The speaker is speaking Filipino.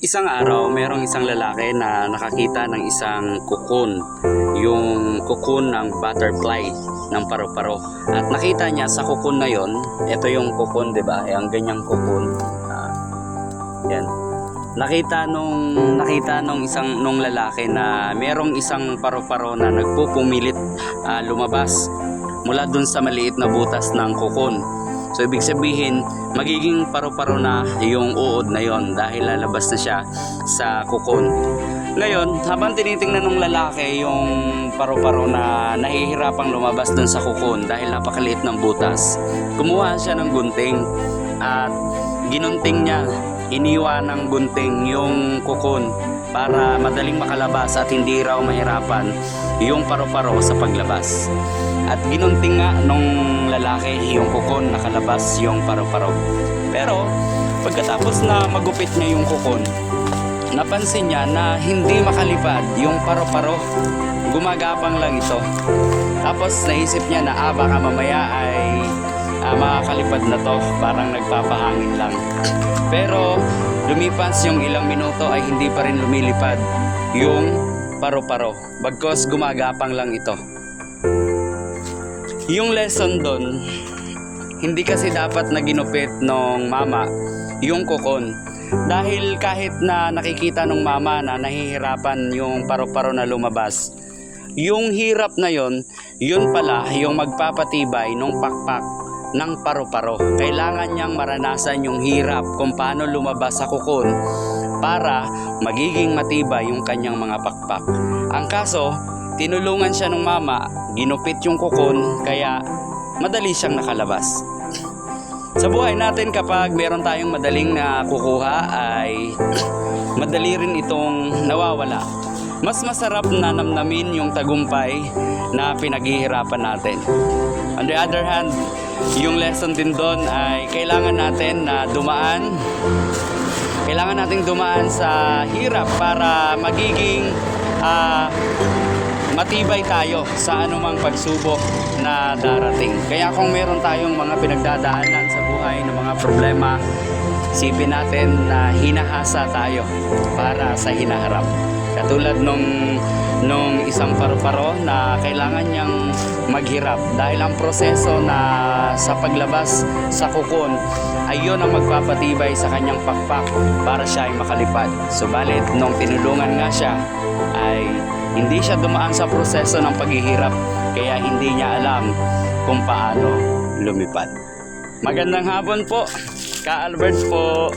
Isang araw, merong isang lalaki na nakakita ng isang cocoon. Yung cocoon ng butterfly, ng paru-paro. At nakita niya sa cocoon na yon, ito yung cocoon, di ba? Ang ganyang cocoon. Yan. Nakita nung lalaki na merong isang paru-paro na nagpupumilit lumabas mula dun sa maliit na butas ng cocoon. So ibig sabihin, magiging paru-paro na yung uod na yon dahil lalabas na siya sa cocoon. Ngayon, habang tinitingnan ng lalaki yung paru-paro na nahihirapang lumabas dun sa cocoon dahil napakaliit ng butas, kumuha siya ng gunting at ginunting niya. Iniwan ng gunting yung cocoon para madaling makalabas at hindi raw mahirapan yung paru-paro sa paglabas. At ginunting nga nung lalaki yung cocoon, nakalabas yung paru-paro. Pero pagkatapos na magupit niya yung cocoon, napansin niya na hindi makalipad yung paru-paro. Gumagapang lang ito. Tapos naisip niya na baka mamaya ay makakalipad na to, parang nagpapahangin lang. Pero lumipas yung ilang minuto ay hindi pa rin lumilipad yung paru-paro, bagkus gumagapang lang ito. Yung lesson doon, hindi kasi dapat na ginupit nung mama yung cocoon. Dahil kahit na nakikita nung mama na nahihirapan yung paru-paro na lumabas, yung hirap na yun pala yung magpapatibay nung pakpak ng paru-paro. Kailangan niyang maranasan yung hirap kung paano lumabas sa cocoon para magiging matibay yung kanyang mga pakpak. Ang kaso, tinulungan siya ng mama, ginupit yung cocoon, kaya madali siyang nakalabas. Sa buhay natin, kapag meron tayong madaling na kukuha, ay madali rin itong nawawala. Mas masarap na namnamin yung tagumpay na pinaghihirapan natin. On the other hand, yung lesson din doon ay kailangan natin dumaan sa hirap para magiging matibay tayo sa anumang pagsubok na darating. Kaya kung meron tayong mga pinagdadaanan sa buhay ng mga problema, isipin natin na hinahasa tayo para sa hinaharap. Katulad nung isang paru-paro na kailangan niyang maghirap dahil ang proseso na sa paglabas sa cocoon ay yun ang magpapatibay sa kanyang pakpak para siya ay makalipad. Subalit nung tinulungan nga siya ay hindi siya dumaan sa proseso ng paghihirap, kaya hindi niya alam kung paano lumipad. Magandang hapon po, Ka Albert po.